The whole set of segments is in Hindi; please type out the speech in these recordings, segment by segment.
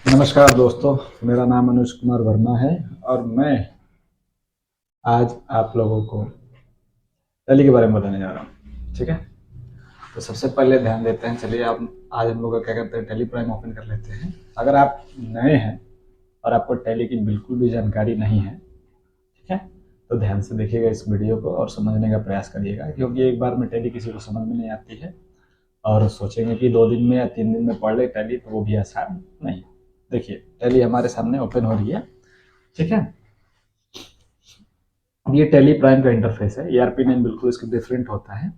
नमस्कार दोस्तों, मेरा नाम अनुज कुमार वर्मा है और मैं आज आप लोगों को टैली के बारे में बताने जा रहा हूँ। ठीक है, तो सबसे पहले ध्यान देते हैं। चलिए, आप आज हम लोग क्या करते हैं, टैली प्राइम ओपन कर लेते हैं। अगर आप नए हैं और आपको टैली की बिल्कुल भी जानकारी नहीं है, ठीक है, तो ध्यान से देखिएगा इस वीडियो को और समझने का प्रयास करिएगा, क्योंकि एक बार में टैली किसी को समझ में नहीं आती है और सोचेंगे कि 2 दिन में या 3 दिन में पढ़ ले टैली, तो वो भी आसान नहीं। देखिए, टैली हमारे सामने ओपन हो रही है। ठीक है, ये टैली प्राइम का इंटरफेस है। ईआरपी नेम बिल्कुल इसका डिफरेंट होता है।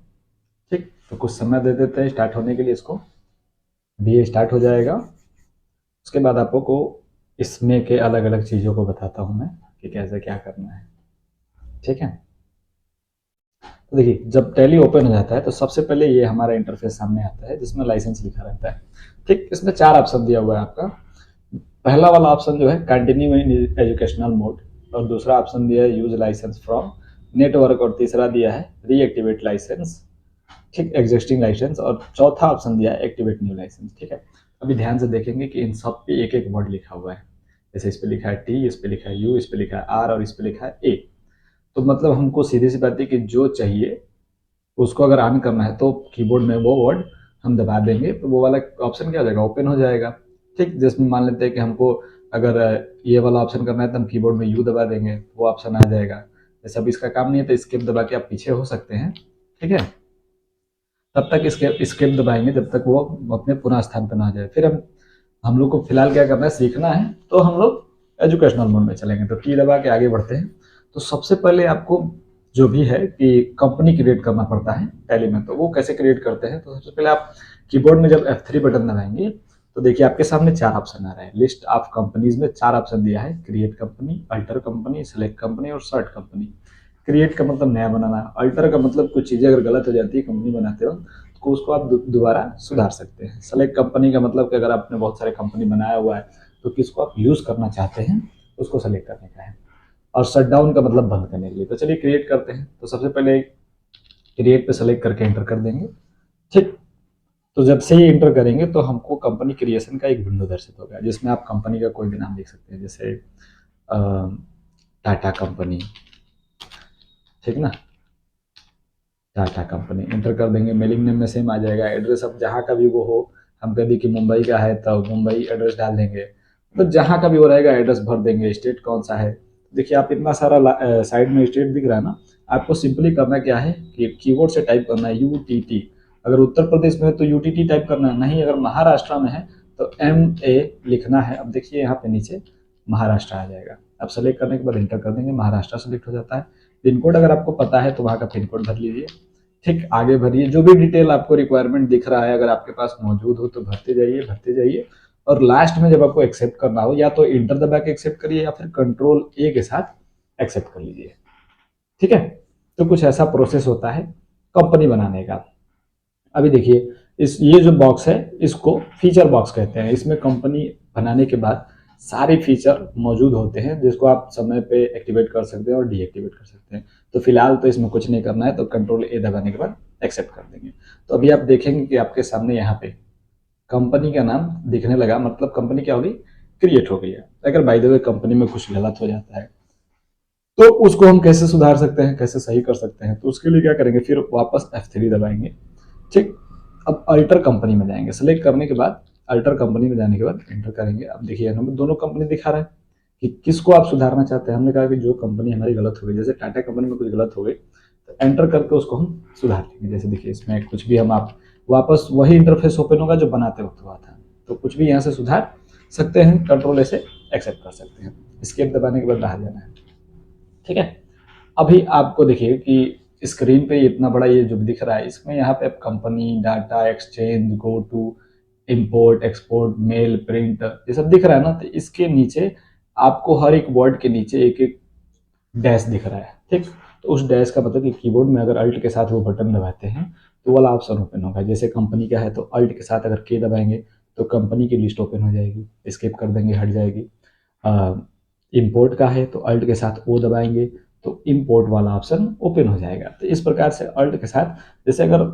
ठीक, तो कुछ समय दे देते हैं स्टार्ट होने के लिए इसको। भी ये स्टार्ट हो जाएगा। उसके बाद आपको इसमें के अलग अलग चीज़ों को बताता हूँ मैं कि कैसे क्या करना है। ठीक है, तो देखिए, जब टैली ओपन हो जाता है तो सबसे पहले ये हमारा इंटरफेस सामने आता है जिसमें लाइसेंस लिखा रहता है। ठीक, इसमें 4 ऑप्शन दिया हुआ है आपका। पहला वाला ऑप्शन जो है कंटिन्यू इन एजुकेशनल मोड, और दूसरा ऑप्शन दिया है यूज लाइसेंस फ्रॉम नेटवर्क, और तीसरा दिया है रीएक्टिवेट लाइसेंस। ठीक, एग्जिस्टिंग लाइसेंस, और चौथा ऑप्शन दिया है एक्टिवेट न्यू लाइसेंस। ठीक है, अभी ध्यान से देखेंगे कि इन सब पे एक एक वर्ड लिखा हुआ है। जैसे इस पे लिखा है टी, इस पे लिखा है यू, इस पे लिखा है आर और इस पे लिखा है ए। तो मतलब हमको सीधी सी बात है कि जो चाहिए उसको अगर ऑन करना है तो कीबोर्ड में वो वर्ड हम दबा देंगे तो वो वाला ऑप्शन क्या हो जाएगा, ओपन हो जाएगा। ठीक, जिसमें मान लेते हैं कि हमको अगर ये वाला ऑप्शन करना है तो हम कीबोर्ड में यू दबा देंगे, वो ऑप्शन आ जाएगा। जैसे अब इसका काम नहीं है तो स्केप दबा के आप पीछे हो सकते हैं। ठीक है, तब तक स्केप दबाएंगे जब तक वो अपने पुनः स्थान पर ना आ जाए। फिर हम लोग को फिलहाल क्या करना है, सीखना है, तो हम लोग एजुकेशनल मोड में चलेंगे। तो टी दबा के आगे बढ़ते हैं। तो सबसे पहले आपको जो भी है कि कंपनी क्रिएट करना पड़ता है टैली में। तो वो कैसे क्रिएट करते हैं, तो सबसे पहले आप कीबोर्ड में जब F3 बटन दबाएंगे तो देखिए आपके सामने 4 ऑप्शन आ रहा है। लिस्ट ऑफ कंपनीज में 4 ऑप्शन दिया है, create company, alter company, select company और सर्ट कंपनी। क्रिएट का मतलब नया बनाना, अल्टर का मतलब कुछ चीज़ें अगर गलत हो जाती है कंपनी बनाते वक्त तो उसको आप दोबारा सुधार सकते हैं। सेलेक्ट कंपनी का मतलब कि अगर आपने बहुत सारे कंपनी बनाया हुआ है तो किसको आप यूज़ करना चाहते हैं उसको सेलेक्ट करने का है। और शट डाउन का मतलब बंद करने के लिए। तो चलिए क्रिएट करते हैं। तो सबसे पहले क्रिएट पे सेलेक्ट करके एंटर कर देंगे। ठीक, तो जब से ही एंटर करेंगे तो हमको कंपनी क्रिएशन का एक विंडो दर्शित होगा जिसमें आप कंपनी का कोई भी नाम लिख सकते हैं। जैसे टाटा कंपनी। ठीक ना, टाटा कंपनी एंटर कर देंगे। मेलिंग नेम में सेम आ जाएगा। एड्रेस अब जहाँ का भी वो हो, हम कह दी कि मुंबई का है तो मुंबई एड्रेस डाल देंगे। मतलब जहाँ का भी वो रहेगा एड्रेस भर देंगे। स्टेट कौन सा है, देखिए आप इतना सारा साइड में स्टेट दिख रहा है ना, आपको सिंपली करना क्या है कि कीबोर्ड से टाइप करना है UTT। अगर उत्तर प्रदेश में है तो UTT टाइप करना है, नहीं अगर महाराष्ट्र में है तो MA लिखना है। अब देखिए यहाँ पे नीचे महाराष्ट्र आ जाएगा। अब सेलेक्ट करने के बाद इंटर कर देंगे, महाराष्ट्र सेलेक्ट हो जाता है। पिन कोड अगर आपको पता है तो वहाँ का पिन कोड भर लीजिए। ठीक, आगे भरिए। जो भी डिटेल आपको रिक्वायरमेंट दिख रहा है अगर आपके पास मौजूद हो तो भरते जाइए भरते जाइए। और लास्ट में जब आपको एक्सेप्ट करना हो या तो इंटर दबा के एक्सेप्ट करिए या फिर कंट्रोल A के साथ एक्सेप्ट कर लीजिए। ठीक है, तो कुछ ऐसा प्रोसेस होता है कंपनी बनाने का। अभी देखिए, इस ये जो बॉक्स है इसको फीचर बॉक्स कहते हैं। इसमें कंपनी बनाने के बाद सारे फीचर मौजूद होते हैं जिसको आप समय पे एक्टिवेट कर सकते हैं और डीएक्टिवेट कर सकते हैं। तो फिलहाल तो इसमें कुछ नहीं करना है, तो कंट्रोल A दबाने के बाद एक्सेप्ट कर देंगे। तो अभी आप देखेंगे कि आपके सामने यहाँ पे कंपनी का नाम दिखने लगा, मतलब कंपनी क्या होगी, क्रिएट हो गई है। अगर बाय द वे कंपनी में कुछ गलत हो जाता है तो उसको हम कैसे सुधार सकते हैं, कैसे सही कर सकते हैं, तो उसके लिए क्या करेंगे, फिर वापस F3 दबाएंगे। ठीक, अब अल्टर कंपनी में जाएंगे। सेलेक्ट करने के बाद अल्टर कंपनी में जाने के बाद एंटर करेंगे। अब देखिए हमें दोनों कंपनी दिखा रहा है कि किसको आप सुधारना चाहते हैं। हमने कहा कि जो कंपनी हमारी गलत हो गई, जैसे टाटा कंपनी में कुछ गलत हो गई तो एंटर करके उसको हम सुधार लेंगे। जैसे देखिए इसमें कुछ भी हम आप वापस वही इंटरफेस ओपन होगा जो बनाते वक्त हुआ था, तो कुछ भी यहाँ से सुधार सकते हैं। कंट्रोल A से एक्सेप्ट कर सकते हैं। स्केप दबाने के बाद बाहर जाना है। ठीक है, अभी आपको देखिए कि स्क्रीन पे इतना बड़ा ये जो दिख रहा है इसमें यहाँ पे आप company, data, exchange, go to, import, export, mail, print, ये सब दिख रहा है ना। तो इसके नीचे आपको हर एक वर्ड के नीचे एक एक डैश दिख रहा है। ठीक, तो उस डैश का मतलब कि कीबोर्ड में अगर अल्ट के साथ वो बटन दबाते हैं तो वाला ऑप्शन ओपन होगा। जैसे कंपनी का है तो अल्ट के साथ अगर के दबाएंगे तो कंपनी की लिस्ट ओपन हो जाएगी, स्किप कर देंगे हट जाएगी। इंपोर्ट का है तो अल्ट के साथ ओ दबाएंगे तो इंपोर्ट वाला ऑप्शन ओपन हो जाएगा। तो इस प्रकार से अल्ट के साथ, जैसे अगर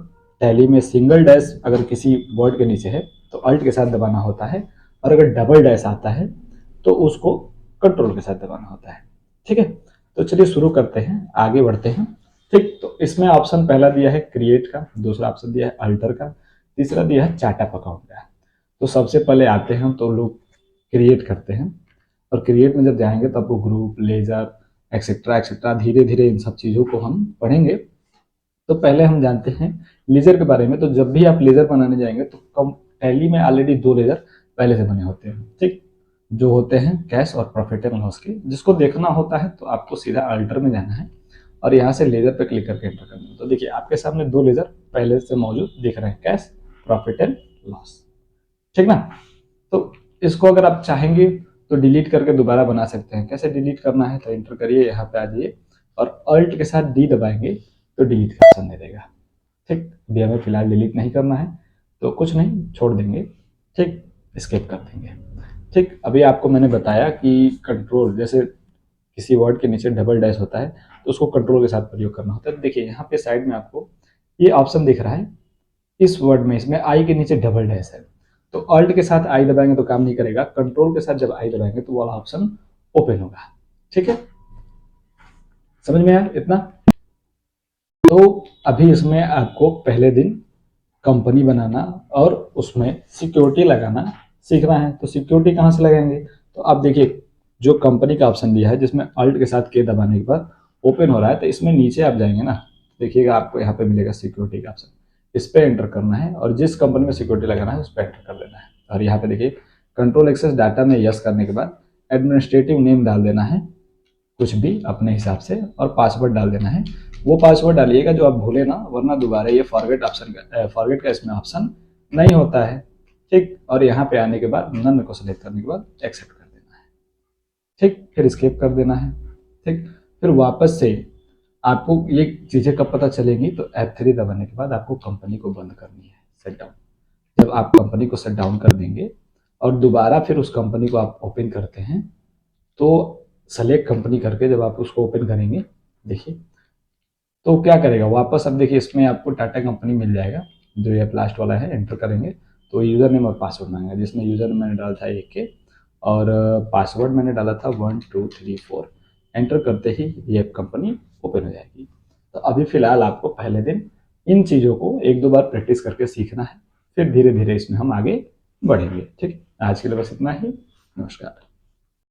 टैली में सिंगल डैश अगर किसी वर्ड के नीचे है तो अल्ट के साथ दबाना होता है, और अगर डबल डैश आता है तो उसको कंट्रोल के साथ दबाना होता है। ठीक है, तो चलिए शुरू करते हैं, आगे बढ़ते हैं। ठीक, तो इसमें ऑप्शन पहला दिया है क्रिएट का, दूसरा ऑप्शन दिया है अल्टर का, तीसरा दिया है चार्टअप अकाउंट का। तो सबसे पहले आते हैं तो लोग क्रिएट करते हैं, और क्रिएट में जब जाएंगे तो आपको ग्रुप, लेजर, एक्सेट्रा एक्सेट्रा, धीरे धीरे इन सब चीज़ों को हम पढ़ेंगे। तो पहले हम जानते हैं लेजर के बारे में। तो जब भी आप लेजर बनाने जाएंगे तो कम टैली में ऑलरेडी दो लेजर पहले से बने होते हैं। ठीक, जो होते हैं कैश और प्रॉफिट एंड लॉस के। जिसको देखना होता है तो आपको सीधा अल्टर में जाना है और यहाँ से लेजर पे क्लिक करके एंटर करना है। तो देखिए आपके सामने दो लेजर पहले से मौजूद दिख रहे हैं, कैश, प्रॉफिट एंड लॉस। ठीक ना। तो इसको अगर आप चाहेंगे तो डिलीट करके दोबारा बना सकते हैं। कैसे डिलीट करना है, तो एंटर करिए, यहाँ पे आ जाइए और अल्ट के साथ डी दबाएंगे तो डिलीट का ऑप्शन दे देगा। ठीक, अभी हमें फिलहाल डिलीट नहीं करना है तो कुछ नहीं, छोड़ देंगे। ठीक, स्किप कर देंगे। ठीक, अभी आपको मैंने बताया कि कंट्रोल, जैसे किसी वर्ड के नीचे डबल डैश होता है तो उसको कंट्रोल के साथ प्रयोग करना होता है। देखिए यहाँ पे साइड में आपको ये ऑप्शन दिख रहा है, इस वर्ड में, इसमें आई के नीचे डबल डैश है। तो अल्ट के साथ आई दबाएंगे तो काम नहीं करेगा, कंट्रोल के साथ जब आई दबाएंगे तो वो वाला ऑप्शन ओपन होगा। ठीक है, समझ में आया इतना। तो अभी इसमें आपको पहले दिन कंपनी बनाना और उसमें सिक्योरिटी लगाना सीखना है। तो सिक्योरिटी कहाँ से लगाएंगे, तो आप देखिए जो कंपनी का ऑप्शन दिया है जिसमें अल्ट के साथ के दबाने के बाद ओपन हो रहा है, तो इसमें नीचे आप जाएंगे ना, देखिएगा आपको यहाँ पे मिलेगा सिक्योरिटी का ऑप्शन, इस पर एंटर करना है और जिस कंपनी में सिक्योरिटी लगाना है उस पर एंटर कर देना है। और यहाँ पे देखिए कंट्रोल एक्सेस डाटा में यस करने के बाद एडमिनिस्ट्रेटिव नेम डाल देना है कुछ भी अपने हिसाब से, और पासवर्ड डाल देना है। वो पासवर्ड डालिएगा जो आप भूले ना, वरना दोबारा ये फॉरगेट ऑप्शन का फॉरगेट का इसमें ऑप्शन नहीं होता है। ठीक, और यहाँ पे आने के बाद नन को सेलेक्ट करने के बाद एक्सेप्ट कर देना है। ठीक, फिर स्किप कर देना है। ठीक, फिर वापस से आपको ये चीज़ें कब पता चलेंगी, तो F3 दबाने के बाद आपको कंपनी को बंद करनी है, शट डाउन। जब आप कंपनी को शट डाउन कर देंगे और दोबारा फिर उस कंपनी को आप ओपन करते हैं तो सेलेक्ट कंपनी करके जब आप उसको ओपन करेंगे, देखिए तो क्या करेगा वापस। अब देखिए इसमें आपको टाटा कंपनी मिल जाएगा, जो ये लास्ट वाला है, एंटर करेंगे तो यूज़र नेम और पासवर्ड मांगेगा, जिसमें यूज़र नेम मैंने डाला था 1K और पासवर्ड मैंने डाला था 1234। एंटर करते ही ये कंपनी ओपन हो जाएगी। तो अभी फिलहाल आपको पहले दिन इन चीज़ों को एक दो बार प्रैक्टिस करके सीखना है, फिर धीरे धीरे इसमें हम आगे बढ़ेंगे। ठीक, आज के लिए बस इतना ही। नमस्कार।